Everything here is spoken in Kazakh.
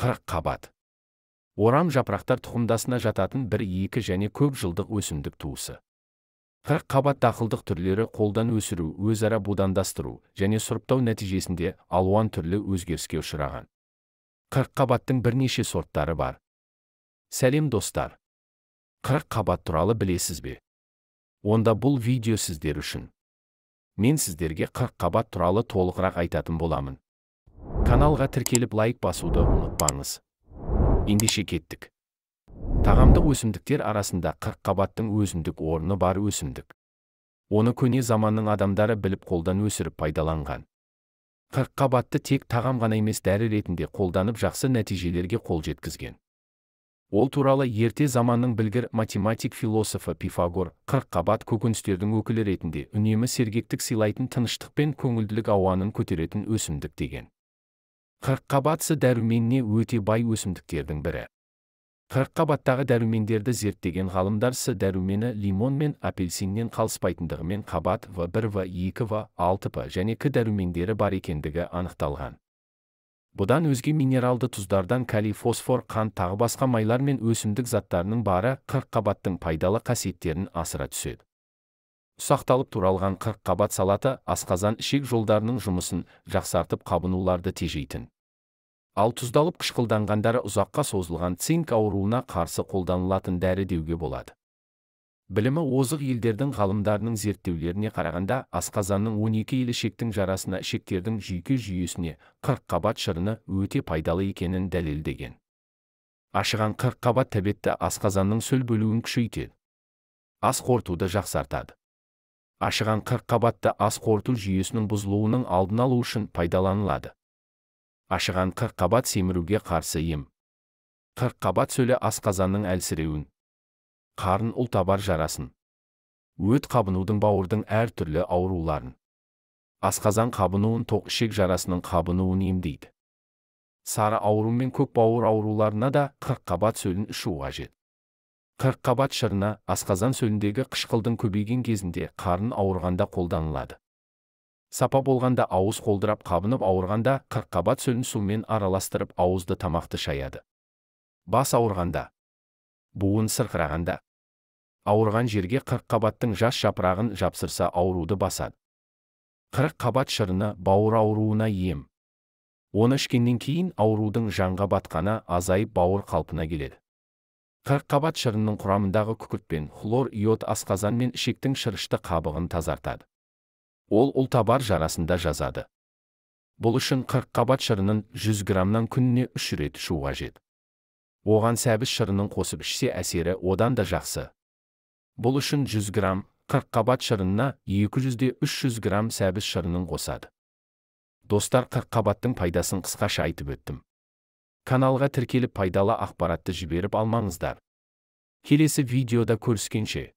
қабат. Орам жапырақтар тұқымдасына жататын 1-2 және көп жылдық өсімдік туысы. Қабат дақылдық түрлері қолдан өсіру, өзара будандастыру және сұрыптау нәтижесінде алуан түрлі өзгеріске ұшыраған. Қабаттың бірнеше сорттары бар. Сәлем достар. Қабат туралы білесіз бе? Онда бұл видео сіздер үшін. Мен сіздерге қабат туралы толығырақ айтатын боламын. Каналға тіркеліп лайк басуды ұмытпаңыз. Ендеше кеттік. Тағамдық өсімдіктер арасында қабаттың өзіндік орны бар өсімдік. Оны көне заманның адамдары біліп қолдан өсіріп пайдаланған. Қабатты тек тағам ғана емес дәрі ретінде қолданып жақсы нәтижелерге қол жеткізген. Ол туралы ерте заманның білгір математик философы Пифагор қабат көкөністердің өкілі ретінде үнемі сергектік сыйлайтын, тыныштық пен көңілділік ауанын көтеретін өсімдік деген. Қабат С дәруменіне өте бай өсімдіктердің бірі. Қабаттағы дәрумендерді зерттеген ғалымдар С дәрумені лимон мен апельсиннен қалыспайтындығымен қабат В1, В2, В6 және К дәрумендері бар екендігі анықталған. Бұдан өзге минералды тұздардан калий, фосфор, қант тағы басқа майлар мен өсімдік заттарының бары қабаттың пайдалы қасиеттерін асыра түседі. Ұсақталып туралған қабат салаты асқазан ішек жолдарының жұмысын жақсартып қабынуларды тежейтін. Ал тұздалып қышқылданғандары ұзаққа созылған цинк ауруына қарсы қолданылатын дәрі деуге болады. Білімі озық елдердің ғалымдарының зерттеулеріне қарағанда асқазанның 12 ішектің жарасына, ішектердің жүйке жүйесіне қабат шырыны өте пайдалы екенін дәлелдеген. Ашыған қабат тәбетті асқазанның сөл бөлуін күшейтеді. Ас қорытуды жақсартады. Ашыған қабатты ас қорыту жүйесінің бұзылуының алдын алу үшін пайдаланылады. Ашыған қабат семіруге қарсы ем. Қабат сөлі асқазанның әлсіреуін, қарын ұлтабар жарасын, өт қабынудың, бауырдың әр түрлі ауруларын, асқазан қабынуын, тоқ ішек жарасының қабынуын емдейді. Сары ауру мен көк бауыр ауруларына да қабат сөлін ішу қажет. Қабат шырыны асқазан сөліндегі қышқылдың көбейген кезінде, қарын ауырғанда қолданылады. Сапа болғанда, ауыз қолдырап қабынып ауырғанда қабат сөлін сумен араластырып ауызды тамақты шаяды. Бас ауырғанда, буын сырқырағанда, ауырған жерге қабаттың жас жапырағын жапсырса ауруды басады. Қабат шырыны бауыр ауруына ем. Оны ішкеннен кейін аурудың жанға батқаны азайып бауыр қалпына келеді. Қабат шырынның құрамындағы күкірт пен хлор иод асқазан мен ішектің шырышты қабығын тазартады. Ол ұлтабар жарасында жазады. Бұл үшін қабат шырынын 100 грамнан күніне 3 рет ішу қажет. Оған сәбіз шырынын қосып ішсе әсері одан да жақсы. Бұл үшін 100 грамм қабат шырынына 200-300 грамм сәбіз шырынын қосады. Достар, қабаттың пайдасын қысқаша айтып өттім. Каналға тіркеліп пайдалы ақпаратты жіберіп алмаңыздар. Келесі видеода көріскенше.